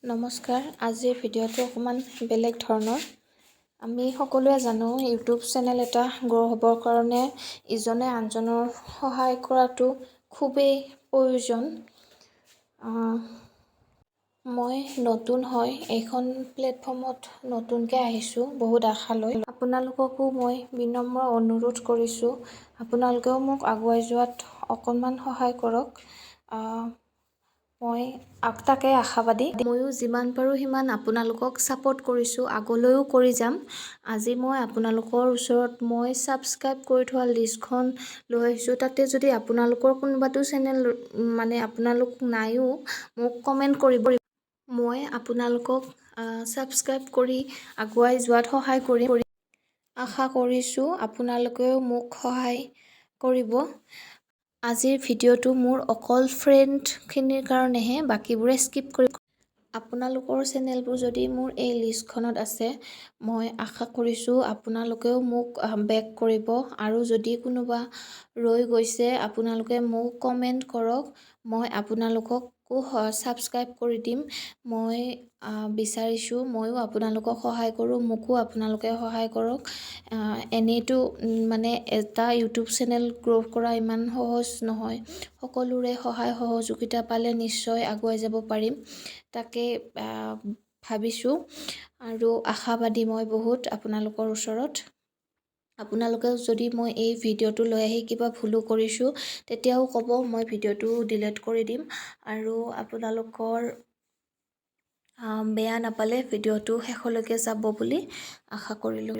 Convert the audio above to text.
নমস্কাৰ। আজিৰ ভিডিঅ'টো অকণমান বেলেগ ধৰণৰ। আমি সকলোৱে জানো ইউটিউব চেনেল এটা গ্ৰ' হ'বৰ কাৰণে ইজনে আনজনৰ সহায় কৰাটো খুবেই প্ৰয়োজন। মই নতুন হয় এইখন প্লেটফৰ্মত নতুনকৈ আহিছোঁ, বহুত আশা লৈ। আপোনালোককো মই বিনম্ৰ অনুৰোধ কৰিছোঁ, আপোনালোকেও মোক আগুৱাই যোৱাত অকণমান সহায় কৰক। মই তাকে আশাবাদী। ময়ো যিমান পাৰোঁ সিমান আপোনালোকক ছাপোৰ্ট কৰিছোঁ, আগলৈও কৰি যাম। আজি মই আপোনালোকৰ ওচৰত মই ছাবস্ক্ৰাইব কৰি থোৱা লিষ্টখন লৈ আহিছোঁ। তাতে যদি আপোনালোকৰ কোনোবাটো চেনেল আপোনালোক নাইও মোক কমেণ্ট কৰিব। মই আপোনালোকক ছাবস্ক্ৰাইব কৰি আগুৱাই যোৱাত সহায় কৰিম। আশা কৰিছোঁ আপোনালোকেও মোক সহায় কৰিব। আজিৰ ভিডিঅ'টো মোৰ অকল ফ্ৰেণ্ডখিনিৰ কাৰণেহে, বাকীবোৰে স্কিপ কৰিব। আপোনালোকৰ চেনেলবোৰ যদি মোৰ এই লিষ্টখনত আছে, মই আশা কৰিছোঁ আপোনালোকেও মোক বেক কৰিব। আৰু যদি কোনোবা ৰৈ গৈছে, আপোনালোকে মোক কমেণ্ট কৰক। মই আপোনালোককো ছাবস্ক্ৰাইব কৰি দিম। মই বিচাৰিছোঁ ময়ো আপোনালোকক সহায় কৰোঁ, মোকো আপোনালোকে সহায় কৰক। এনেইতো এটা ইউটিউব চেনেল গ্ৰ' কৰা ইমান সহজ নহয়। সকলোৰে সহায় সহযোগিতা পালে নিশ্চয় আগুৱাই যাব পাৰিম, তাকে ভাবিছোঁ। আৰু আশাবাদী মই বহুত আপোনালোকৰ ওচৰত। আপোনালোকে যদি মই এই ভিডিঅ'টো লৈ আহি কিবা ভুলো কৰিছোঁ, তেতিয়াও ক'ব, মই ভিডিঅ'টো ডিলিট কৰি দিম। আৰু আপোনালোকৰ বেয়া নাপালে ভিডিঅ'টো শেষলৈকে যাব বুলি আশা কৰিলোঁ।